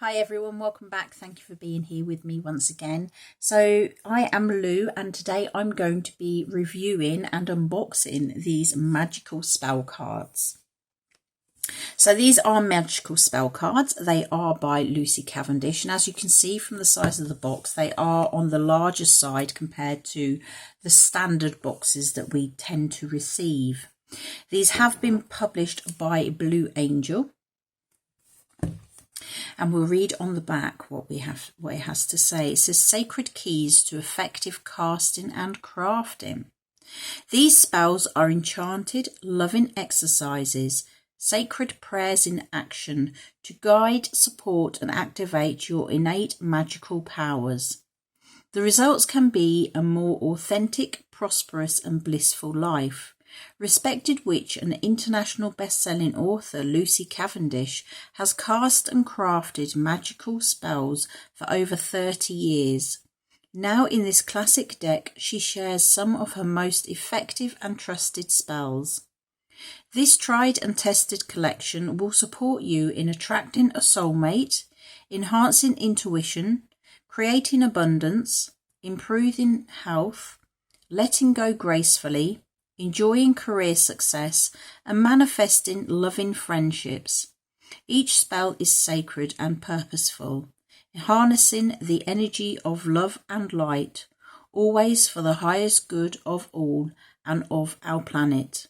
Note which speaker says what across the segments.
Speaker 1: Hi everyone, welcome back. Thank you for being here with me once again. So I am Lou and today I'm going to be reviewing and unboxing these magical spell cards. So these are magical spell cards. They are by Lucy Cavendish, and as you can see from the size of the box, they are on the larger side compared to the standard boxes that we tend to receive. These have been published by Blue Angel. And we'll read on the back what it has to say. It says, sacred keys to effective casting and crafting. These spells are enchanted, loving exercises, sacred prayers in action to guide, support and activate your innate magical powers. The results can be a more authentic, prosperous and blissful life. Respected witch and international best-selling author Lucy Cavendish has cast and crafted magical spells for over 30 years. Now in this classic deck, she shares some of her most effective and trusted spells. This tried and tested collection will support you in attracting a soulmate, enhancing intuition, creating abundance, improving health, letting go gracefully, enjoying career success and manifesting loving friendships. Each spell is sacred and purposeful, harnessing the energy of love and light, always for the highest good of all and of our planet.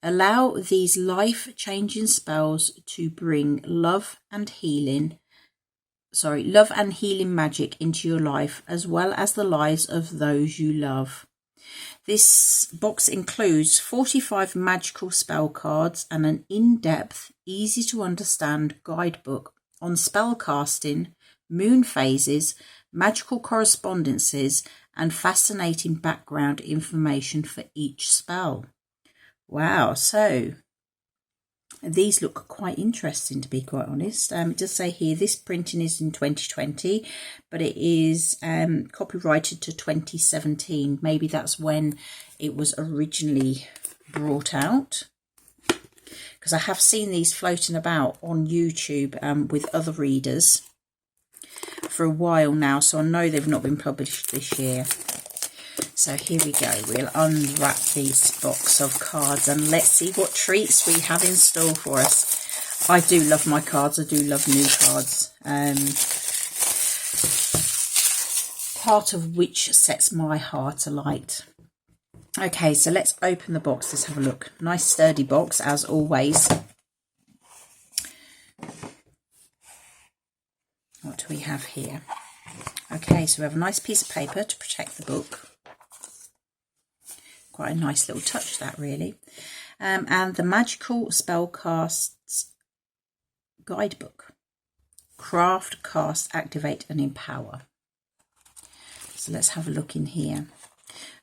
Speaker 1: Allow these life-changing spells to bring love and healing magic into your life, as well as the lives of those you love. This box includes 45 magical spell cards and an in-depth, easy-to-understand guidebook on spell casting, moon phases, magical correspondences, and fascinating background information for each spell. Wow, so these look quite interesting, to be quite honest. It does say here this printing is in 2020, but it is copyrighted to 2017. Maybe that's when it was originally brought out, because I have seen these floating about on YouTube with other readers for a while now, so I know they've not been published this year. So here we go, we'll unwrap this box of cards and let's see what treats we have in store for us. I do love my cards, I do love new cards, part of which sets my heart alight. Okay, so let's open the box, let's have a look. Nice sturdy box as always. What do we have here? Okay, so we have a nice piece of paper to protect the book. Quite a nice little touch that really. And the Magical Spellcards Guidebook. Craft, cast, activate and empower. So let's have a look in here.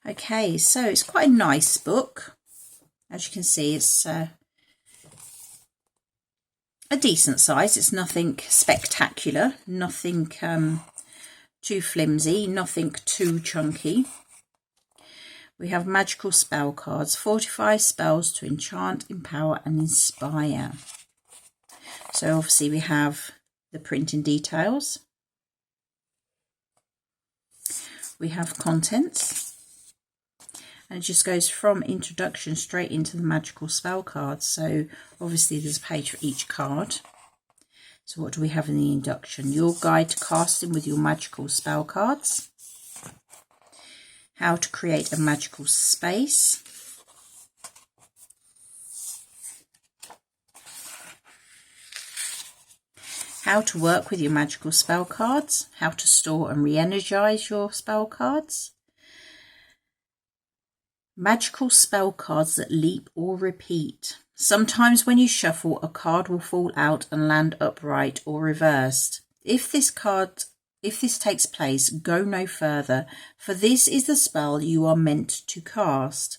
Speaker 1: Okay, so it's quite a nice book. As you can see, it's a decent size. It's nothing spectacular, nothing too flimsy, nothing too chunky. We have magical spell cards, 45 spells to enchant, empower and inspire. So obviously we have the printing details. We have contents. And it just goes from introduction straight into the magical spell cards. So obviously there's a page for each card. So what do we have in the induction? Your guide to casting with your magical spell cards. How to create a magical space. How to work with your magical spell cards. How to store and re-energize your spell cards. Magical spell cards that leap or repeat. Sometimes when you shuffle, a card will fall out and land upright or reversed. If this takes place, go no further, for this is the spell you are meant to cast.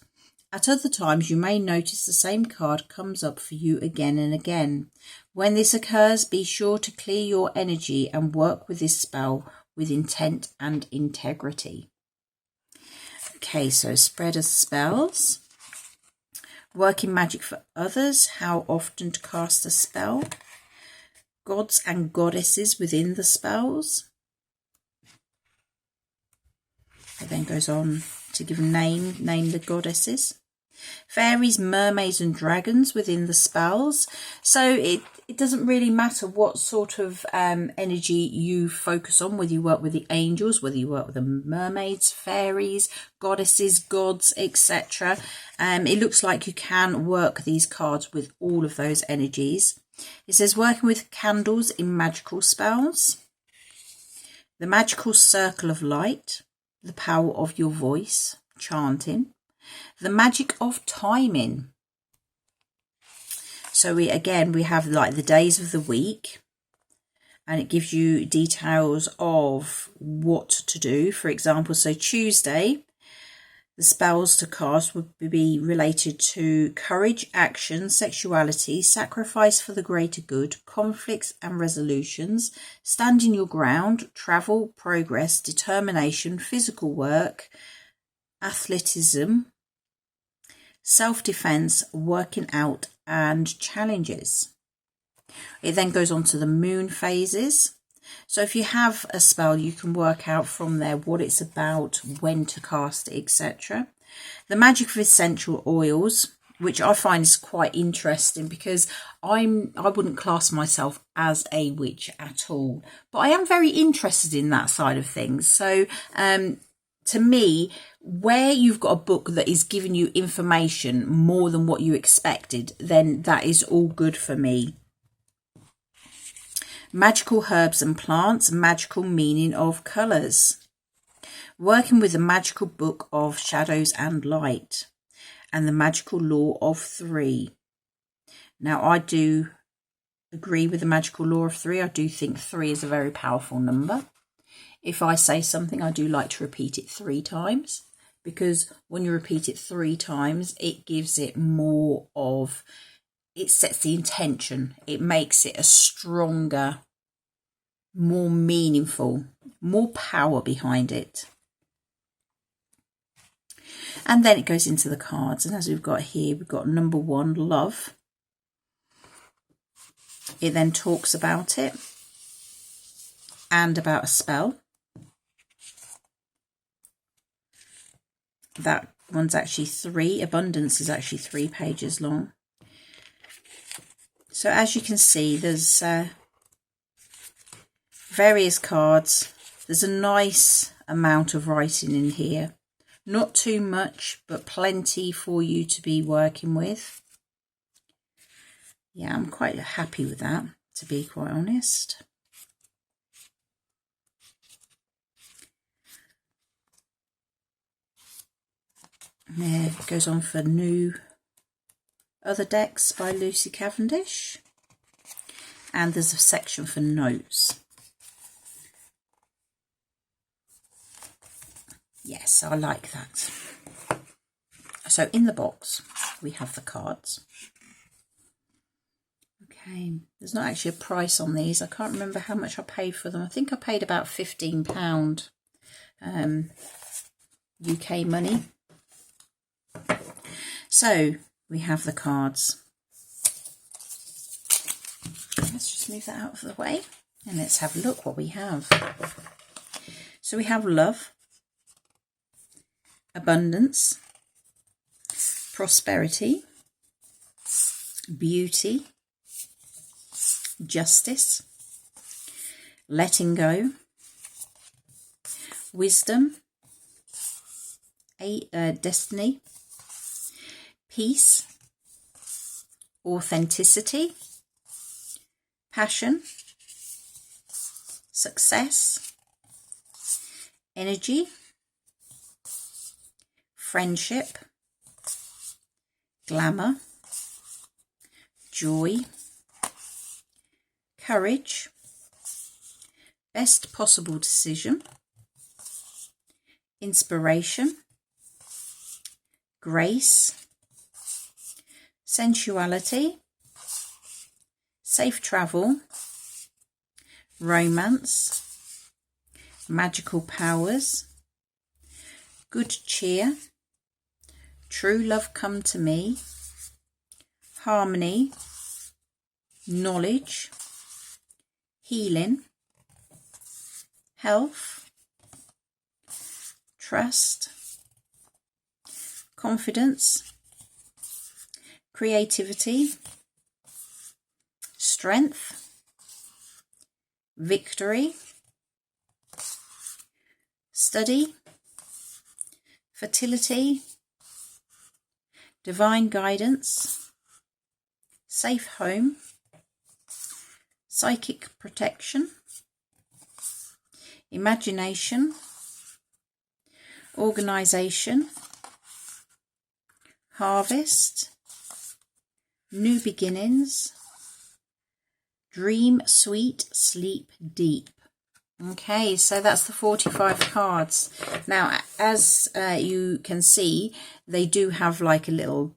Speaker 1: At other times, you may notice the same card comes up for you again and again. When this occurs, be sure to clear your energy and work with this spell with intent and integrity. Okay, so spread of spells. Working magic for others, how often to cast a spell. gods and goddesses within the spells. It then goes on to give name the goddesses. Fairies, mermaids and dragons within the spells. So it doesn't really matter what sort of energy you focus on, whether you work with the angels, whether you work with the mermaids, fairies, goddesses, gods, etc. It looks like you can work these cards with all of those energies. It says working with candles in magical spells, the magical circle of light, the power of your voice, chanting, the magic of timing. So we have like the days of the week, and it gives you details of what to do. For example, so Tuesday, the spells to cast would be related to courage, action, sexuality, sacrifice for the greater good, conflicts and resolutions, standing your ground, travel, progress, determination, physical work, athleticism, self-defense, working out and challenges. It then goes on to the moon phases. So if you have a spell, you can work out from there what it's about, when to cast it, etc. The magic of essential oils, which I find is quite interesting because I wouldn't class myself as a witch at all, but I am very interested in that side of things. So to me, where you've got a book that is giving you information more than what you expected, then that is all good for me. Magical herbs and plants, magical meaning of colours. Working with the magical book of shadows and light, and the magical law of 3. Now, I do agree with the magical law of 3. I do think 3 is a very powerful number. If I say something, I do like to repeat it 3 times, because when you repeat it 3 times, it gives it more of, it sets the intention. It makes it a stronger, more meaningful, more power behind it. And then it goes into the cards. And as we've got here, we've got number 1, love. It then talks about it and about a spell. That one's actually 3. Abundance is actually 3 pages long. So as you can see, there's various cards. There's a nice amount of writing in here. Not too much, but plenty for you to be working with. Yeah, I'm quite happy with that, to be quite honest. There it goes on for new other decks by Lucy Cavendish. And there's a section for notes. Yes, I like that. So in the box, we have the cards. Okay, there's not actually a price on these. I can't remember how much I paid for them. I think I paid about £15 UK money. So we have the cards. Let's just move that out of the way and let's have a look what we have. So we have love, abundance, prosperity, beauty, justice, letting go, wisdom, destiny, peace, authenticity, passion, success, energy, friendship, glamour, joy, courage, best possible decision, inspiration, grace, sensuality, safe travel, romance, magical powers, good cheer, true love come to me, harmony, knowledge, healing, health, trust, confidence, creativity, strength, victory, study, fertility, divine guidance, safe home, psychic protection, imagination, organisation, harvest, new beginnings, dream sweet, sleep deep. Okay, so that's the 45 cards. Now, as you can see, they do have like a little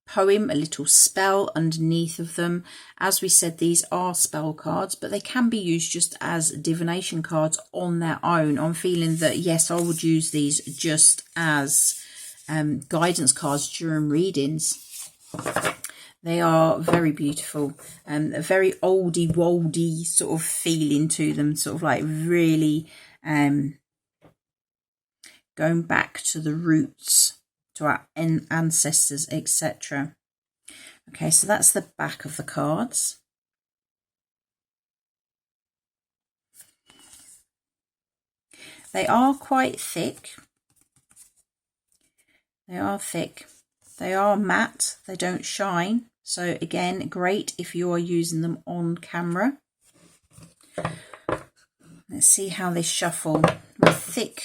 Speaker 1: poem, a little spell underneath of them. As we said, these are spell cards, but they can be used just as divination cards on their own. I'm feeling that, yes, I would use these just as guidance cards during readings. They are very beautiful, a very oldie woldy sort of feeling to them, sort of like really going back to the roots, to our ancestors, etc. Okay, so that's the back of the cards. They are quite thick. They are thick. They are matte. They don't shine. So again, great if you are using them on camera. Let's see how they shuffle. With thick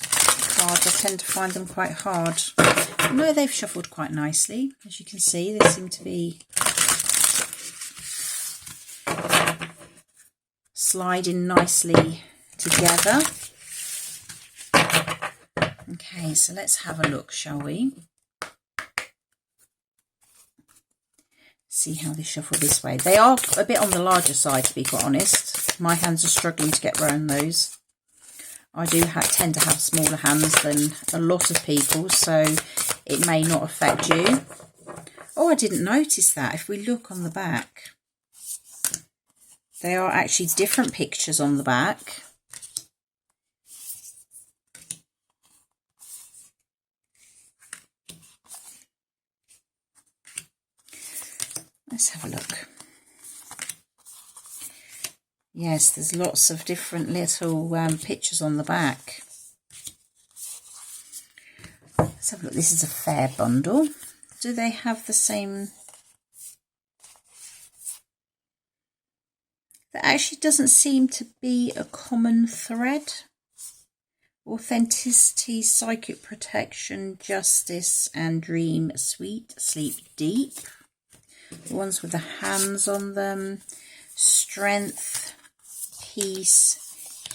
Speaker 1: cards, I tend to find them quite hard. No, they've shuffled quite nicely. As you can see, they seem to be sliding nicely together. Okay, so let's have a look, shall we? See how they shuffle this way. They are a bit on the larger side, to be quite honest. My hands are struggling to get around those. I do tend to have smaller hands than a lot of people, so it may not affect you. Oh, I didn't notice that. If we look on the back, there are actually different pictures on the back. Let's have a look. Yes, there's lots of different little pictures on the back. Let's have a look. This is a fair bundle. Do they have the same? There actually doesn't seem to be a common thread. Authenticity, psychic protection, justice, and dream sweet, sleep deep. The ones with the hands on them, strength, peace,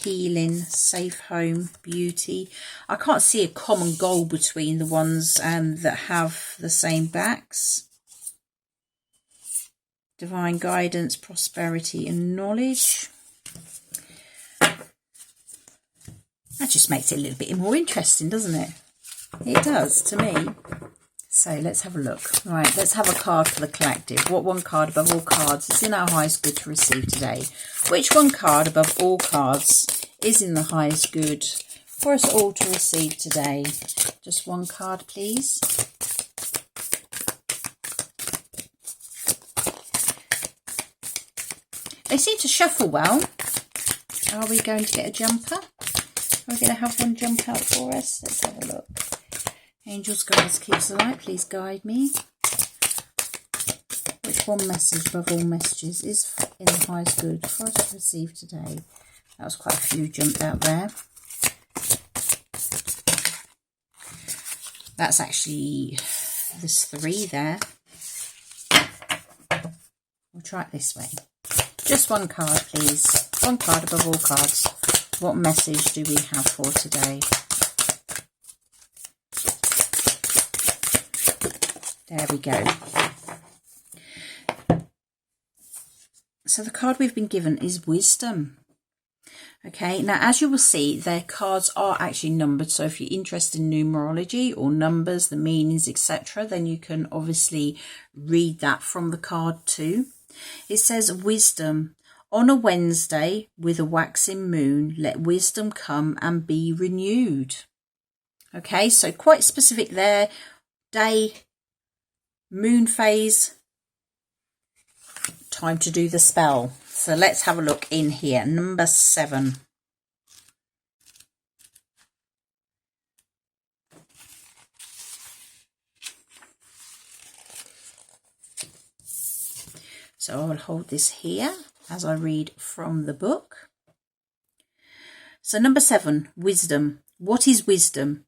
Speaker 1: healing, safe home, beauty. I can't see a common goal between the ones that have the same backs. Divine guidance, prosperity and knowledge. That just makes it a little bit more interesting, doesn't it? It does to me. So let's have a look. Right, let's have a card for the collective. What one card above all cards is in our highest good to receive today? Which one card above all cards is in the highest good for us all to receive today? Just one card, please. They seem to shuffle well. Are we going to get a jumper? Are we going to have one jump out for us? Let's have a look. Angels, guides, keeps the light, please guide me. Which one message above all messages is in the highest good for us to receive today? That was quite a few jumped out there. That's actually, there's 3 there. We'll try it this way. Just one card, please. One card above all cards. What message do we have for today? There we go. So the card we've been given is wisdom. Okay, now as you will see, their cards are actually numbered. So if you're interested in numerology or numbers, the meanings, etc., then you can obviously read that from the card too. It says wisdom. On a Wednesday with a waxing moon, let wisdom come and be renewed. Okay, so quite specific there. Day, moon phase, time to do the spell. So let's have a look in here. Number 7. So I will hold this here as I read from the book. So number 7, wisdom. What is wisdom?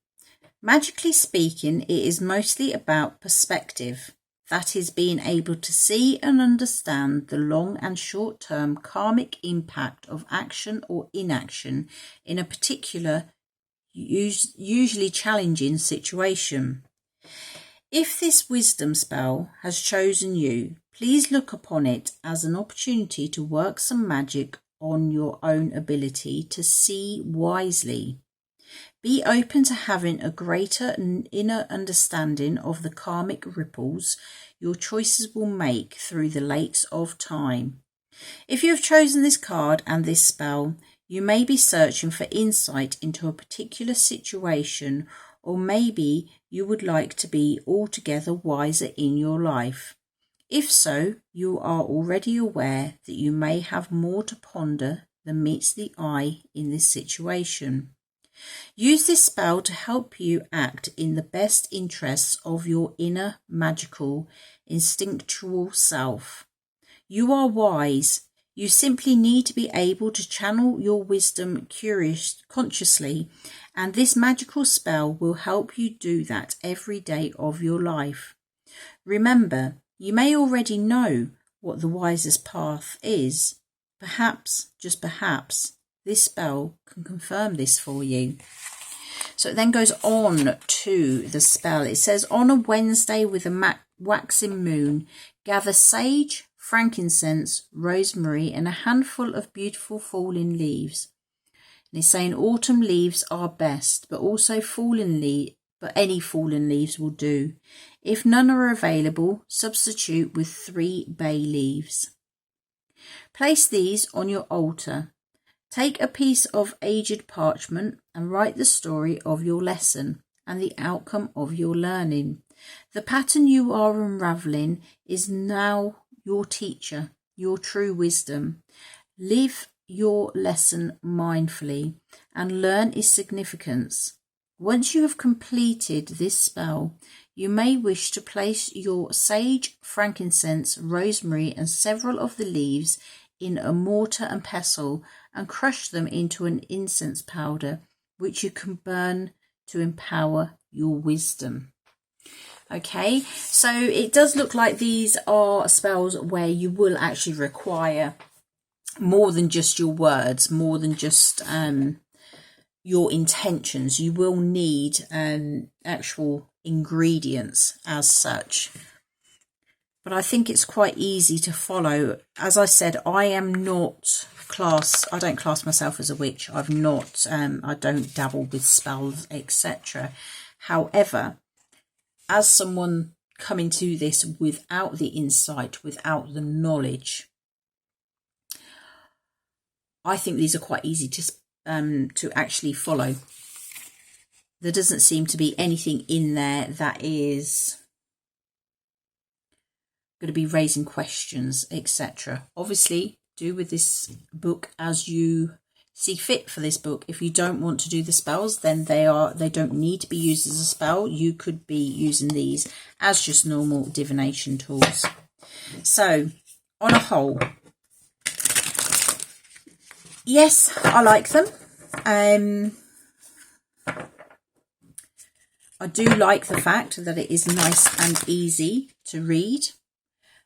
Speaker 1: Magically speaking, it is mostly about perspective. That is being able to see and understand the long and short-term karmic impact of action or inaction in a particular, usually challenging situation. If this wisdom spell has chosen you, please look upon it as an opportunity to work some magic on your own ability to see wisely. Be open to having a greater inner understanding of the karmic ripples your choices will make through the lakes of time. If you have chosen this card and this spell, you may be searching for insight into a particular situation, or maybe you would like to be altogether wiser in your life. If so, you are already aware that you may have more to ponder than meets the eye in this situation. Use this spell to help you act in the best interests of your inner, magical, instinctual self. You are wise. You simply need to be able to channel your wisdom consciously, and this magical spell will help you do that every day of your life. Remember, you may already know what the wisest path is. Perhaps, just perhaps, this spell can confirm this for you. So it then goes on to the spell. It says, on a Wednesday with a waxing moon, gather sage, frankincense, rosemary, and a handful of beautiful fallen leaves. And it's saying autumn leaves are best, but also any fallen leaves will do. If none are available, substitute with 3 bay leaves. Place these on your altar. Take a piece of aged parchment and write the story of your lesson and the outcome of your learning. The pattern you are unravelling is now your teacher, your true wisdom. Live your lesson mindfully and learn its significance. Once you have completed this spell, you may wish to place your sage, frankincense, rosemary, and several of the leaves in a mortar and pestle and crush them into an incense powder, which you can burn to empower your wisdom. Okay, so it does look like these are spells where you will actually require more than just your words, more than just your intentions. You will need actual ingredients as such. But I think it's quite easy to follow. As I said, I don't class myself as a witch. I don't dabble with spells, etc. However, as someone coming to this without the insight, without the knowledge, I think these are quite easy to actually follow. There doesn't seem to be anything in there that is going to be raising questions, etc. Obviously, do with this book as you see fit for this book. If you don't want to do the spells, then they don't need to be used as a spell. You could be using these as just normal divination tools. So, on a whole, yes, I like them. I do like the fact that it is nice and easy to read,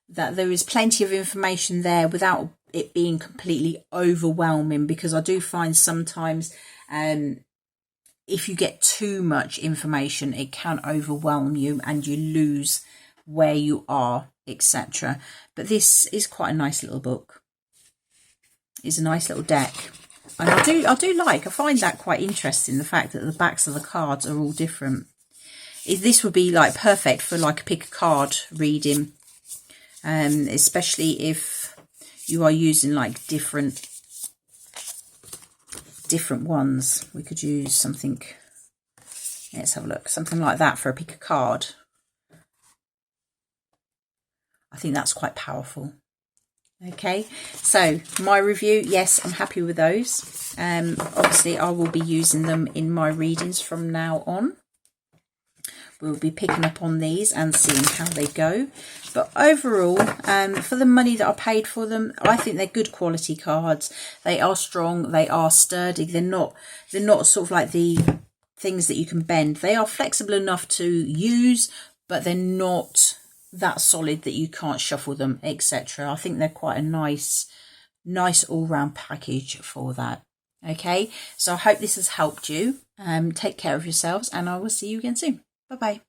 Speaker 1: that there is plenty of information there without it being completely overwhelming, because I do find sometimes if you get too much information, it can overwhelm you and you lose where you are, etc. But this is quite a nice little book. It's a nice little deck. And I find that quite interesting, the fact that the backs of the cards are all different. This would be like perfect for like a pick a card reading, especially if you are using like different ones. We could use something, let's have a look, something like that for a pick a card. I think that's quite powerful. Okay, so my review, yes, I'm happy with those. Obviously I will be using them in my readings from now on. We'll be picking up on these and seeing how they go. But overall, for the money that I paid for them, I think they're good quality cards. They are strong, they are sturdy. They're not sort of like the things that you can bend. They are flexible enough to use, but they're not that solid that you can't shuffle them, etc. I think they're quite a nice all-round package for that. Okay, so I hope this has helped you. Take care of yourselves, and I will see you again soon. Bye-bye.